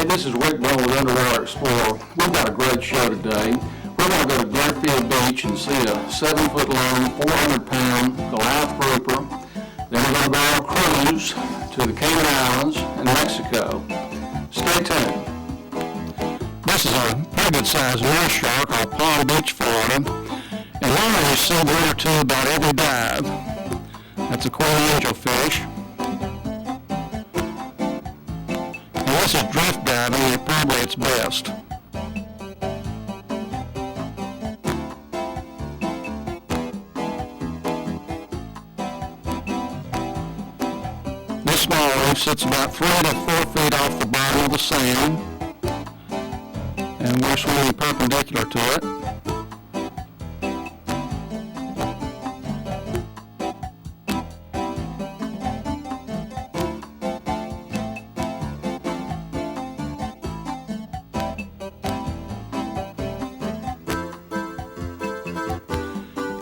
this is Rick Bell with Underwater Explorer. We've got a great show today. We're going to go to Deerfield Beach and see a 7-foot-long, 400-pound Goliath grouper. Then we're going to go on a cruise to the Cayman Islands and Mexico. Stay tuned. This is a pretty good-sized nurse shark off Palm Beach, Florida, and normally you see one or two about every dive. That's a queen angelfish. And this is drift diving, and probably its best. This small reef sits about 3 to 4 feet off the bottom of the sand, and we're swimming perpendicular to it.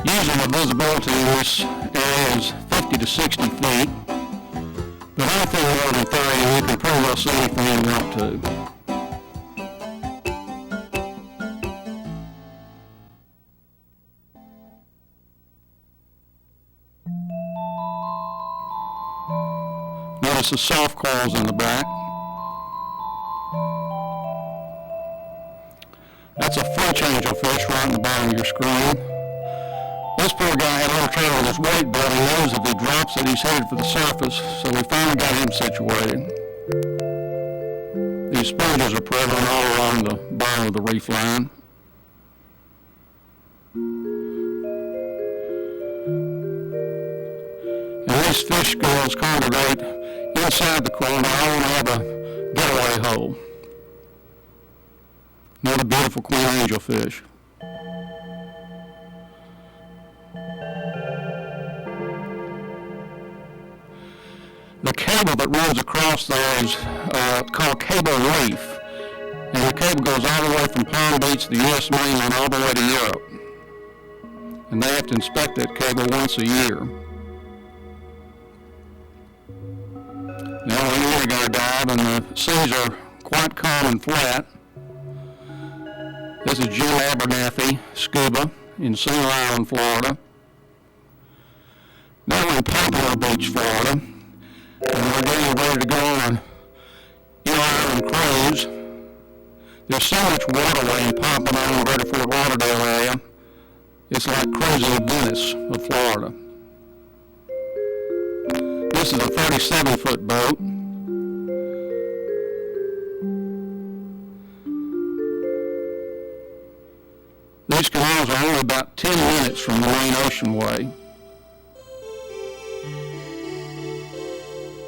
Usually the visibility in this area is 50 to 60 feet, but anything more than 30 you can pretty well see anything you want to. Notice the soft coils in the back. That's a French angelfish right in the bottom of your screen. This poor guy had a little trouble with his weight, but he knows if he drops it, he's headed for the surface, so we finally got him situated. These sponges are prevalent all along the bottom of the reef line. And these fish schools congregate inside the core, and I want to have a getaway hole. Another beautiful queen angelfish. The cable that runs across there is called cable reef, and the cable goes all the way from Palm Beach to the U.S. mainland all the way to Europe, and they have to inspect that cable once a year. Now we're in our dive, and the seas are quite calm and flat. This is Jim Abernathy Scuba in Single Island, Florida. Now we're in Pompano Beach, Florida, and we're getting ready to go on a Island cruise. There's so much waterway in Pompano and Greater Fort Lauderdale area. It's like cruising in Venice of Florida. This is a 37-foot boat. These canals are only about 10 minutes from the main oceanway.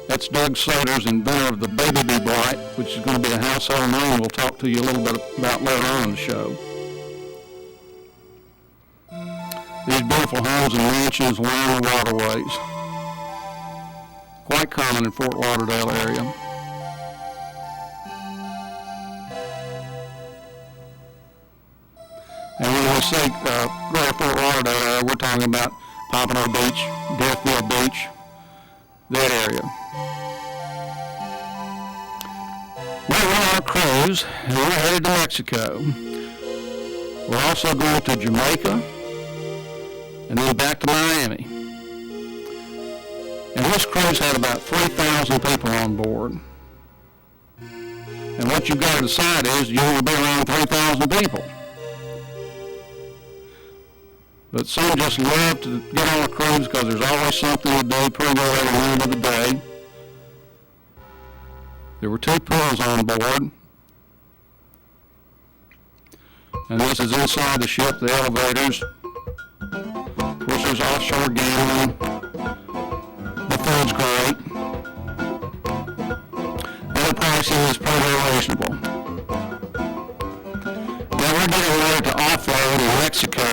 That's Doug Soders, inventor of the Baby Bee Blight, which is going to be a household name we'll talk to you a little bit about later on in the show. These beautiful homes and mansions line the waterways. Quite common in Fort Lauderdale area. And when we say Greater Fort Lauderdale area, we're talking about Pompano Beach, Deerfield Beach, that area. We're on our cruise, and we're headed to Mexico. We're also going to Jamaica, and then back to Miami. And this cruise had about 3,000 people on board. And what you've got to decide is you want to be around 3,000 people. But some just love to get on a cruise because there's always something to do pretty well every minute of the day. There were 2 pools on board. And this is inside the ship, the elevators. Of course, there's offshore gambling. The food's great. And the pricing is pretty reasonable. Now we're getting ready to offload in Mexico.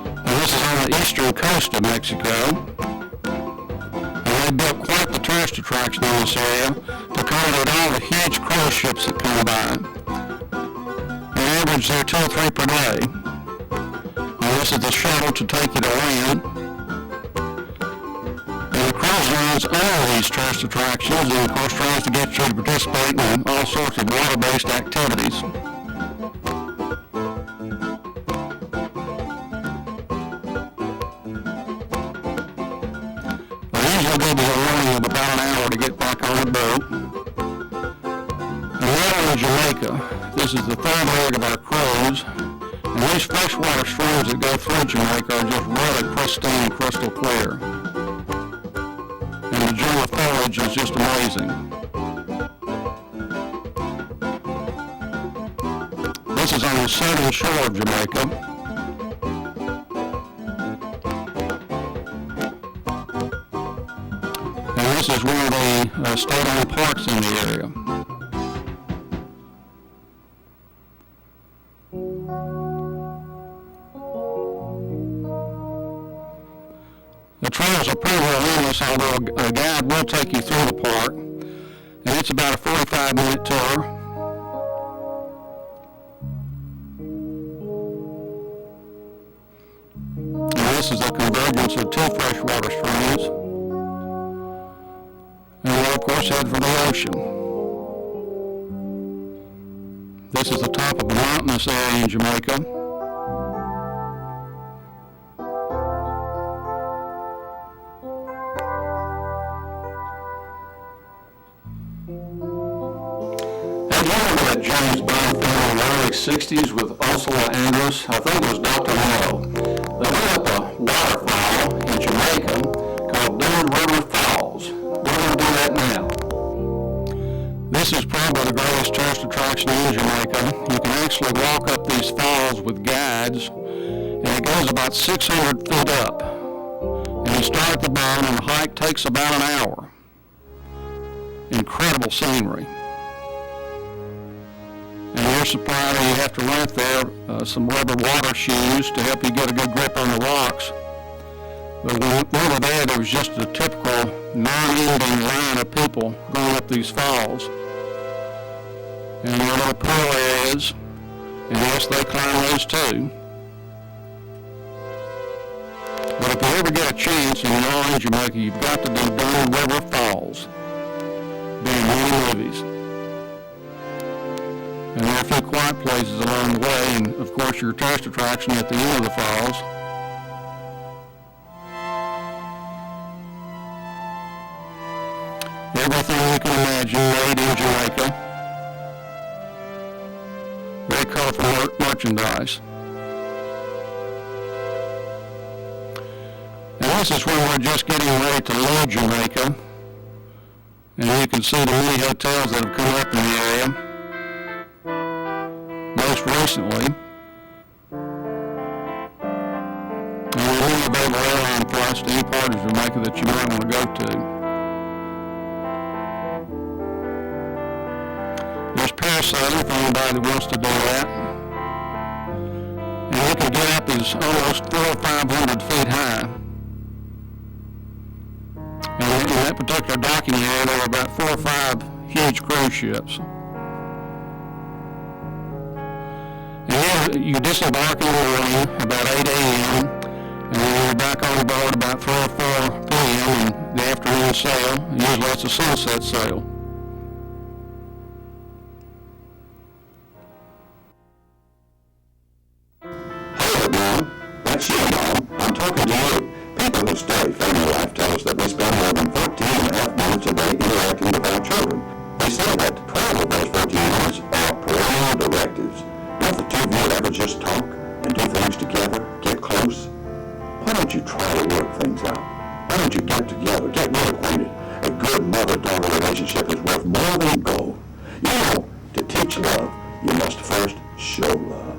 And this is on the eastern coast of Mexico. They built quite the tourist attraction in this area to accommodate all the huge cruise ships that come by. On average, there are 2 or 3 per day. And this is the shuttle to take you to land. And the cruise runs all these tourist attractions and, of course, tries to get you to participate in all sorts of water-based activities. Usually give you a warning of about an hour to get back on the boat. And we're in Jamaica. This is the third leg of our cruise. And these freshwater streams that go through Jamaica are just really pristine, crystal clear. And the jungle foliage is just amazing. This is on the southern shore of Jamaica. This is one of the state-owned parks in the area. The trails are pretty well endless, although a guide will take you through the park, and it's about a 45-minute tour. And this is the convergence of two freshwater streams. And we'll, of course, head for the ocean. This is the top of a mountainous area in Jamaica. Have you remember that James Bond film in the early 60s with Ursula Andress? I think it was Dr. No. They went up a waterfall in Jamaica called Divin River Falls. We're going to do that now. This is probably the greatest tourist attraction in Jamaica. You can actually walk up these falls with guides, and it goes about 600 feet up. And you start at the bottom, and the hike takes about an hour. Incredible scenery. And you're supplied, you have to rent there some rubber water shoes to help you get a good grip on the rocks. But when we were there was just a typical non-ending line of people going up these falls. And there are little pool areas, and yes, they climb those too. But if you ever get a chance and you're in Jamaica, you've got to do Divin River Falls. Been in many movies. And there are a few quiet places along the way, and of course your tourist attraction at the end of the falls. Everything you can imagine made in Jamaica. Very colorful merchandise. And this is when we're just getting ready to leave Jamaica. And you can see the many hotels that have come up in the area. Most recently. And we're really available airline flights to any part of Jamaica that you might want to go to. There's parasailing for anybody that wants to do that. And you can get up as almost 400 or 500 feet high. And in that particular docking area, there were about 4 or 5 huge cruise ships. And you disembark in the morning about 8 a.m. and then you're back on board about 3 or 4 p.m. and the afternoon sail. Usually it's a sunset sail. That's you, Mom. I'm talking to you. People who study family life tell us that we spend more than 14.5 minutes a day interacting with our children. They say that 12 of those 14 minutes are parental directives. Don't the two of you ever just talk and do things together, get close? Why don't you try to work things out? Why don't you get together, get reacquainted? A good mother-daughter relationship is worth more than gold. You know, to teach love, you must first show love.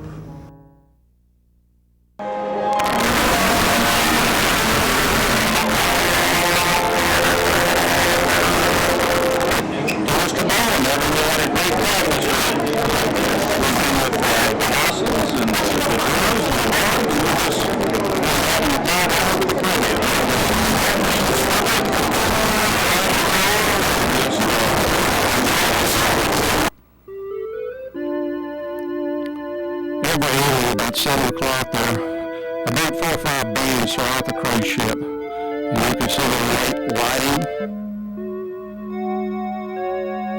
Every evening about 7 o'clock there are about 4 or 5 bands throughout the cruise ship. And you can see the lighting.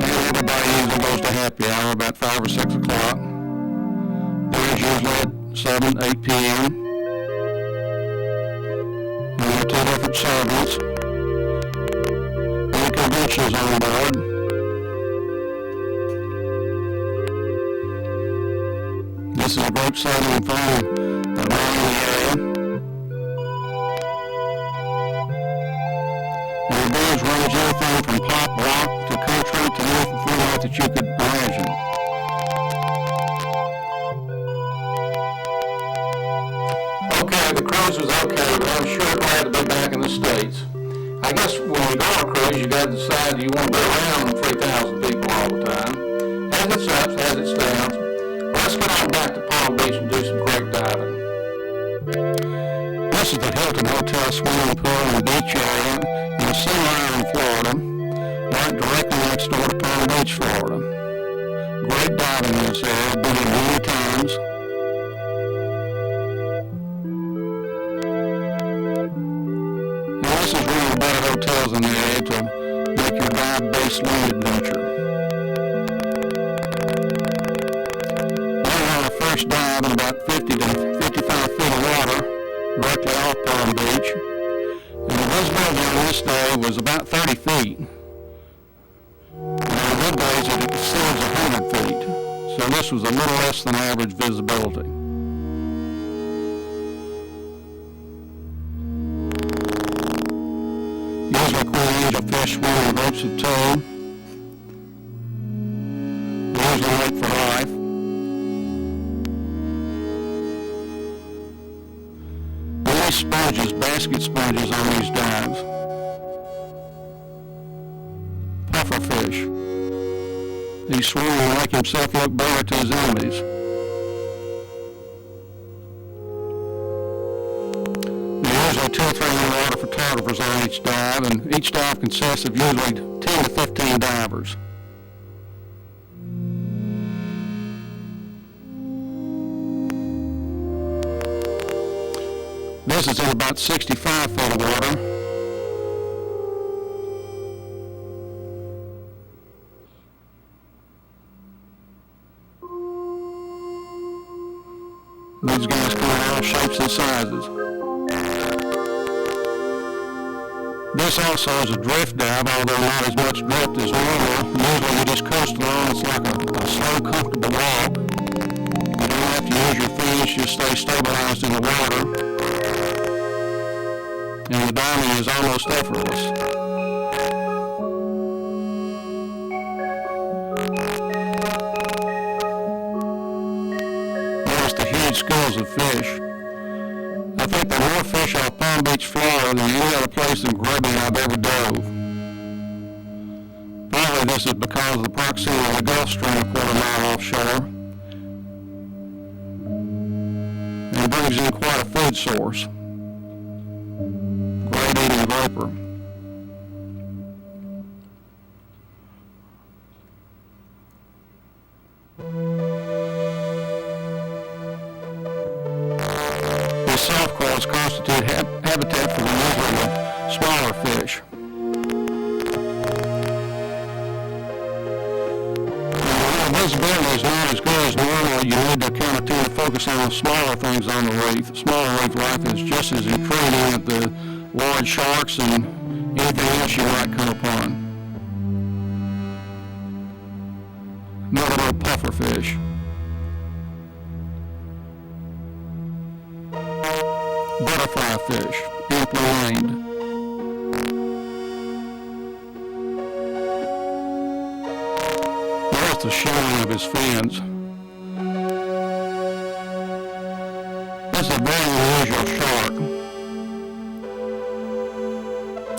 And everybody usually goes to happy hour about 5 or 6 o'clock. There's usually at 7, 8 p.m. And there are 2 different servants. And the convention's on board. This is a group setting from around the area. And the bands range everything from pop, rock, to country, to anything format that you could imagine. Okay, the cruise was okay, but I'm sure glad to be back in the States. I guess when you go on a cruise, you got to decide do you want to be around 3,000 people all the time. Has its ups, has its downs. Let's get on back to Palm Beach and do some great diving. This is the Hilton Hotel swimming pool and beach area in Sea Island, Florida, right directly next door to Palm Beach, Florida. Great diving in this area, been here many times. Now, this is one of the better hotels in the area to make your dive-based land adventure. First dive in about 50 to 55 feet of water directly off Palm Beach, and the visibility on this day was about 30 feet. And on good days it exceeds 100 feet, so this was a little less than average visibility. Usually queen angelfish swim in groups of 2. They usually mate for life. Sponges, basket sponges on these dives. Puffer fish. He swam and make himself look better to his enemies. There's usually 2 or 3 underwater photographers on each dive, and each dive consists of usually 10 to 15 divers. This is in about 65 feet of water. These guys come in all shapes and sizes. This also is a drift dive, although not as much drift as normal. Usually you just coast along. It's like a slow, comfortable walk. You don't have to use your fins, just stay stabilized in the water. And the diving is almost effortless. Notice the huge schools of fish. I think there are more fish off Palm Beach, Florida than any other place in the Caribbean I've ever dove. Partly this is because of the proximity of the Gulf Stream a quarter mile offshore. And it brings in quite a food source. Eating grouper. These soft coils constitute habitat for the usually smaller fish. When visibility is not as good as normal, you need to kind of tend to focus on the smaller things on the reef. Smaller reef life is just as intriguing as the large sharks and anything else you might come upon. Another little puffer fish. Butterfly fish, amply named. There's the showing of his fins. This is a very unusual shark.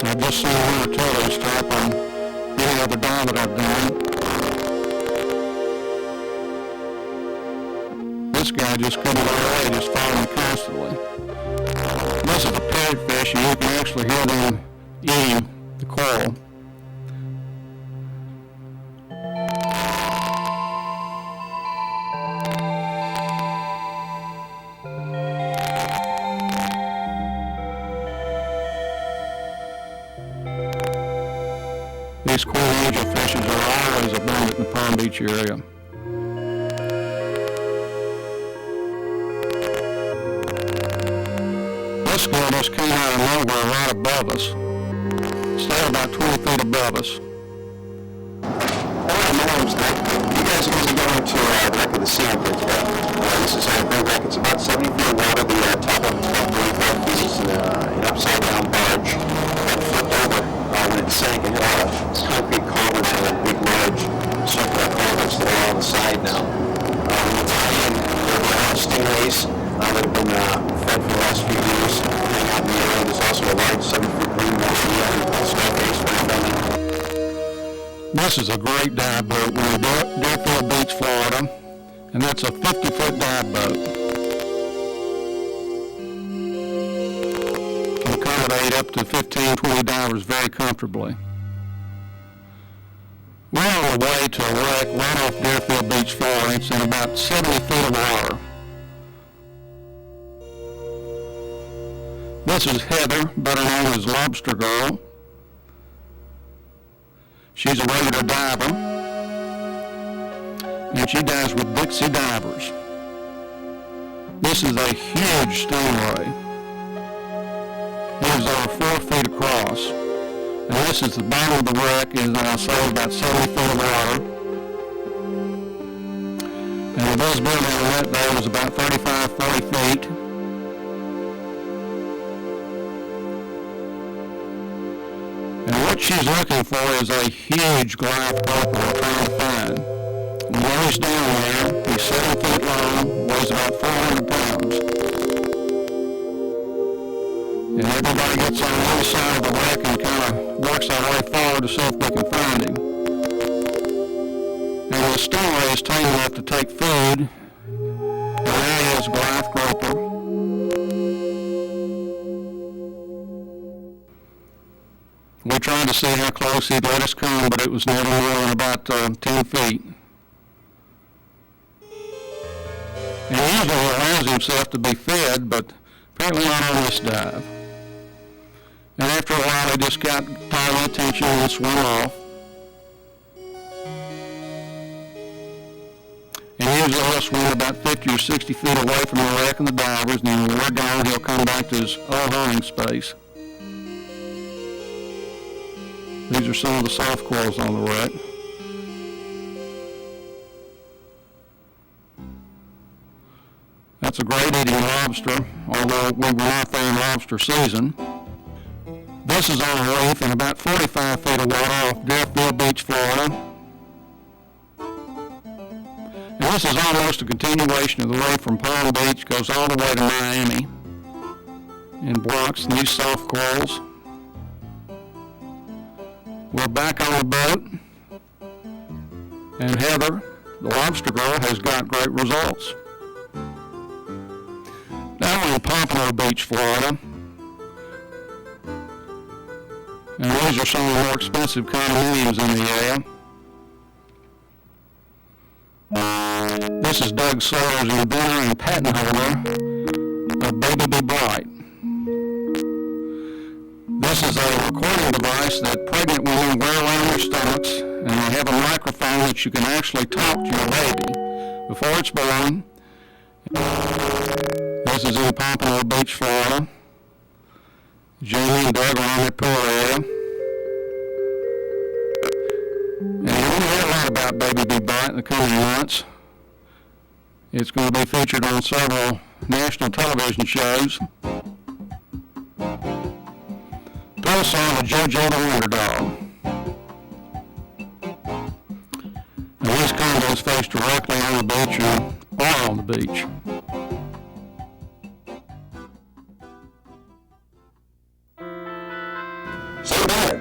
I've just seen 1 or 2 of these type on any other dive that I've done. This guy just couldn't get away, just following constantly. This is a parrotfish, and you can actually hear them eating the coral. These queen angel fishes are always abundant in the Palm Beach area. This girl just came out of nowhere right above us. Stayed about 20 feet above us. Hello, my name's Nick. You guys are usually going to the wreck of the sea up here today. This is a big wreck. It's about 70 feet of water. The top of it's about 45 feet. It's an upside-down barge that flipped over when it sank and hit all the concrete culverts and a big, large circular culverts that are on the side now. When you tie in, there are stingrays that have been fed for the last few years, hanging out in the area. There's also a large 7-foot green morphine starface found. This is a great dive boat. We're in Deerfield Beach, Florida, and that's a 50-foot dive boat. Can accommodate up to 15, 20 divers very comfortably. We're on the way to a wreck right off Deerfield Beach, Florida. It's in about 70 feet of water. This is Heather, better known as Lobster Girl. She's a regular diver, and she dives with Dixie Divers. This is a huge stingray. It is over 4 feet across, and this is the bottom of the wreck. Is I'll say about 70 feet of water, and the visibility on that day was about 35, 40 feet. And what she's looking for is a huge glass grouper we're trying to find. When he's down there, he's 7 feet long, weighs about 400 pounds. And everybody gets on one side of the wreck and kind of works our way forward to see if we can find him. And the stingray is tame enough to take food. And there he is, glass grouper. We tried to see how close he'd let us come, but it was never more than about 10 feet. And usually he allows himself to be fed, but apparently not on this dive. And after a while, he just got tired of attention and swam off. And usually he'll swim about 50 or 60 feet away from the wreck and the divers, and then when we're gone, he'll come back to his old hunting space. These are some of the soft coils on the wreck. That's a great eating lobster, although we were not there in lobster season. This is on a reef in about 45 feet of water off Deerfield Beach, Florida. And this is almost a continuation of the reef from Palm Beach, goes all the way to Miami in blocks, and these soft coils. We're back on the boat, and Heather, the Lobster Girl, has got great results. Now we're in Pompano Beach, Florida, and these are some of the more expensive condominiums in the area. This is Doug Sawyer's inventor and patent holder of Baby Be Bright. This is a recording device that pregnant women wear around their stomachs, and they have a microphone that you can actually talk to your baby before it's born. This is in Pompano Beach, Florida. Jamie and Doug are on their pool area. And you're going to hear a lot about Baby Be Bright in the coming months. It's going to be featured on several national television shows. Play a song with JoJo the Wonder Dog. And these condos face directly on the beach or on the beach. So bad.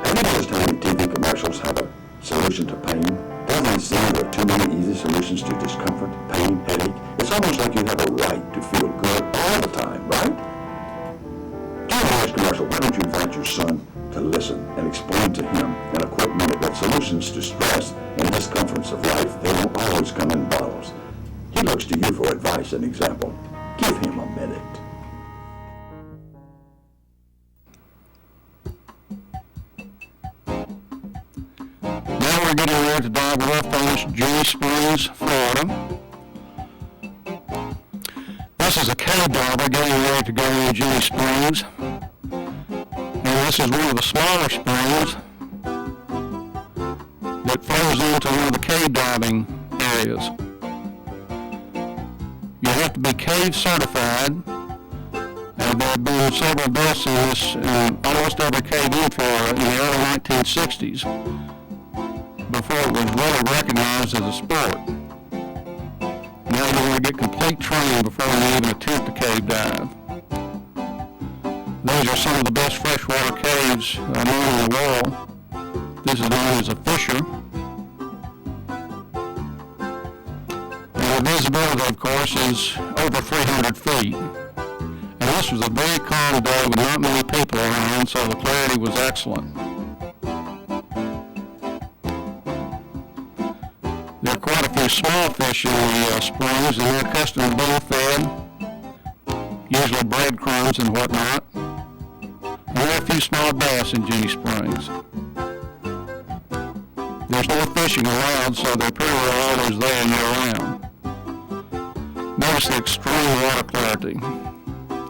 Have you noticed how many TV commercials have a solution to pain? Doesn't it seem there are too many easy solutions to discomfort, pain, headache? It's almost like you have a right to feel good all the time, right? During the next commercial, why don't you invite your son to listen and explain to him in a quick minute that solutions to stress and discomforts of life, they don't always come in bottles. He looks to you for advice and example. Give him a minute. we're getting ready to dive with our famous Jenny Springs, Florida. This is a cave diver getting ready to go in Jenny Springs. And this is one of the smaller springs that flows into one of the cave diving areas. You have to be cave certified, and there have been several deaths in this in almost every cave in Florida in the early 1960s before it was really recognized as a sport. Now you want to get complete training before you even attempt a cave dive. These are some of the best freshwater caves known in the world. This is known as a fissure. And the visibility, of course, is over 300 feet. And this was a very calm day with not many people around, so the clarity was excellent. There are quite a few small fish in the springs, and they're accustomed to being fed, usually breadcrumbs and whatnot. And there are a few small bass in Jenny Springs. There's no fishing allowed, so they're pretty well always there year-round. Notice the extreme water clarity.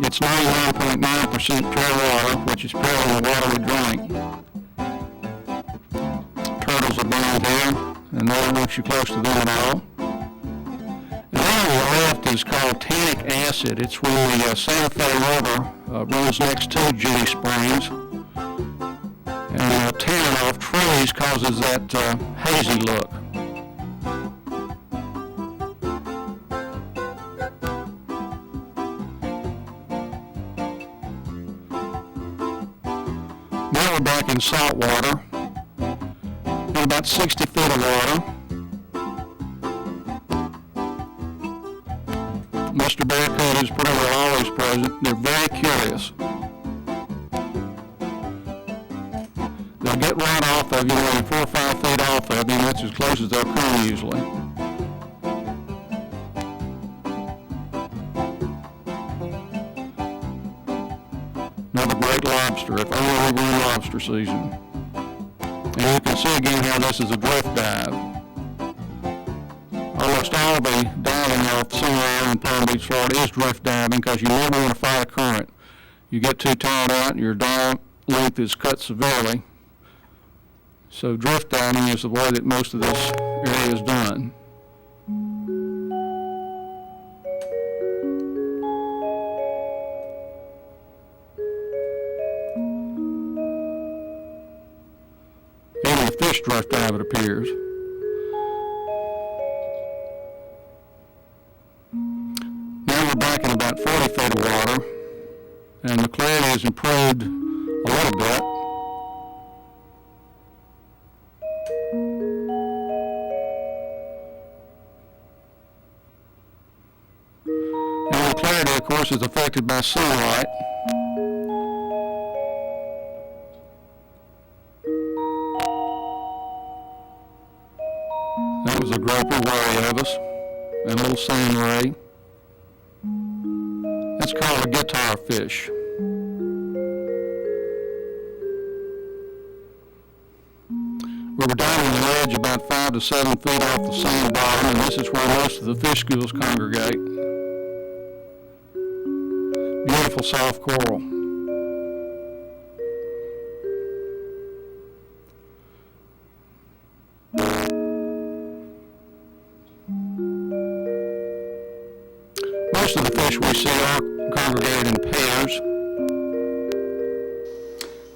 It's 99.9% pure water, which is purer than the water we drink. Turtles abound here, and no one wants you close to them at all. And on the left is called tannic acid. It's when the Santa Fe River runs next to Jenny Springs. And tanning off trees causes that hazy look. Now we're back in salt water, in about 60 feet of water. Mr. Barracuda is pretty well always present. They're very curious. They'll get right off of you, maybe 4 or 5 feet off of you, and that's as close as they'll come usually. Another great lobster, if only we were in lobster season. And you can see again how this is a drift dive. Almost all the diving off somewhere in Palm Beach, Florida is drift diving because you never want to fight a current. You get too tired out and your dive length is cut severely. So drift diving is the way that most of this area is done. Even the fish drift dive, it appears. Now we're back in about 40 feet of water, and the clarity has improved a little bit. And the clarity, of course, is affected by sunlight. That was a grouper way of us, and a little sand ray. That's called a guitar fish. We were down on the ledge about 5 to 7 feet off the sand bottom, and this is where most of the fish schools congregate. Beautiful soft coral. Most of the fish we see are congregated in pairs.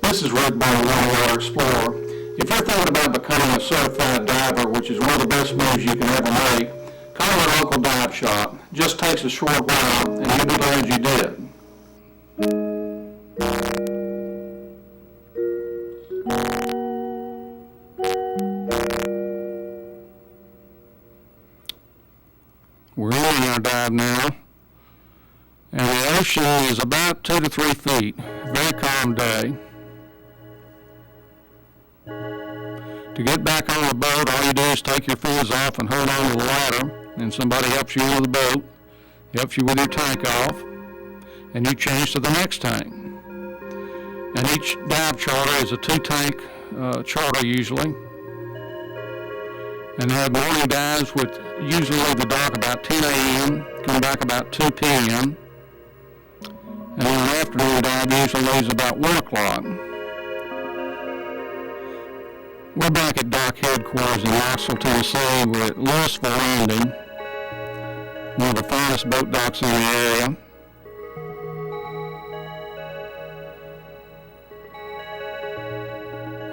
This is Rick by Water Explorer. If you're thinking about becoming a certified diver, which is one of the best moves you can ever make, call your local dive shop. It just takes a short while, and you'll be glad you did. We're ending our dive now, and the ocean is about 2 to 3 feet. Very calm day. To get back on the boat, all you do is take your fins off and hold on to the ladder, and somebody helps you into the boat, helps you with your tank off, and you change to the next tank. And each dive charter is a 2-tank charter usually. and have morning dives, which usually leave the dock about 10 a.m., come back about 2 p.m., and then an afternoon dive usually leaves about 1 o'clock. We're back at dock headquarters in Knoxville, Tennessee. We're at Louisville Landing, one of the finest boat docks in the area.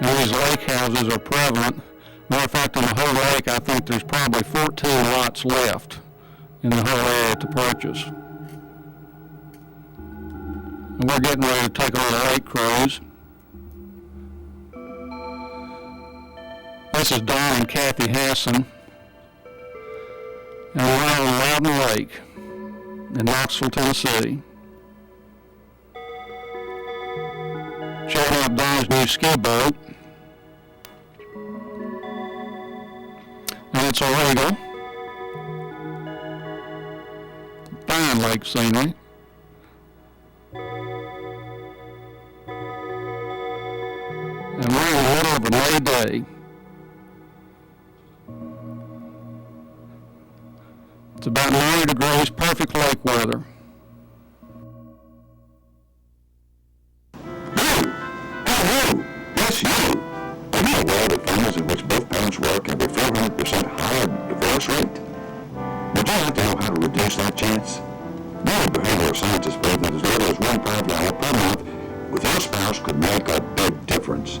And these lake houses are prevalent. Matter of fact, on the whole lake, I think there's probably 14 lots left in the whole area to purchase. And we're getting ready to take on a lake cruise. This is Don and Kathy Hassan, and we're on Loudon Lake in Knoxville, Tennessee. Checking out Don's new ski boat. And it's a Regal. Fine lake scenery. And we're in the middle of a May day. It's about 90 degrees, perfect lake weather. Yes, you. Are you aware that families in which both parents work have a 400% higher divorce rate? Would you like to know how to reduce that chance? Many behavioral scientists believe that as little as $1 per month with your spouse could make a big difference.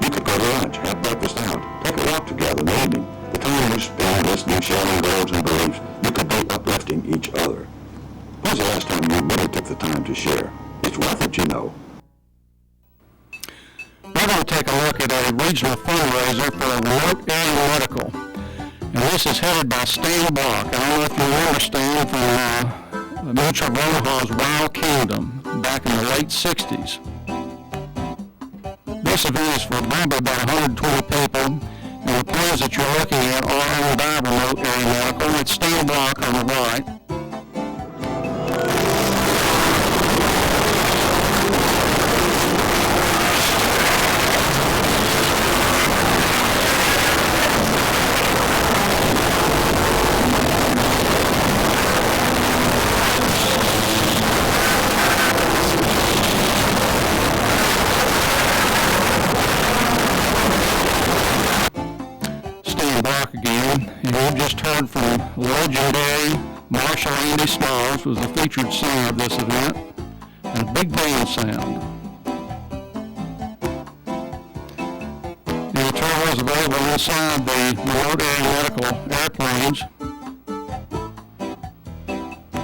You could go to lunch, have breakfast out, take a walk together in the evening. The time you spend listening, sharing goals and beliefs, you could be uplifting each other. When's the last time you really took the time to share? It's worth it, you know. We're going to take a look at a regional fundraiser for a remote area medical. And this is headed by Stan Block. I don't know if you remember Stan from the Mutual of Omaha's Wild Kingdom back in the late 60s. This event is for probably about 120 people, and the plans that you're looking at are owned by Remote Area Medical. It's Stan Block on the right. Again, and we've just heard from legendary Marshall Andy Smalls, was the featured singer of this event, and big band sound. And the tour is available inside the remote area medical airplanes.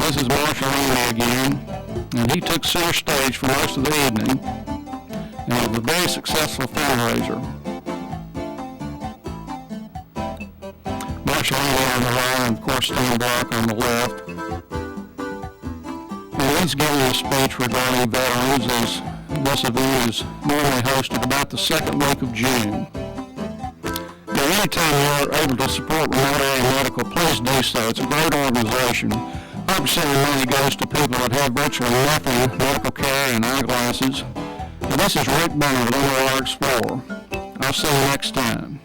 This is Marshall Andy again, and he took center stage for most of the evening, and it was a very successful fundraiser. Marshall Andy on the right, and of course Stan Block on the left. And he's giving a speech regarding veterans, as this event is normally hosted about the second week of June. Now, anytime you're able to support Remote Area Medical, please do so. It's a great organization. 100% of the money goes to people that have virtually nothing medical care and eyeglasses. And this is Rick Bonner with NOR Explorer. I'll see you next time.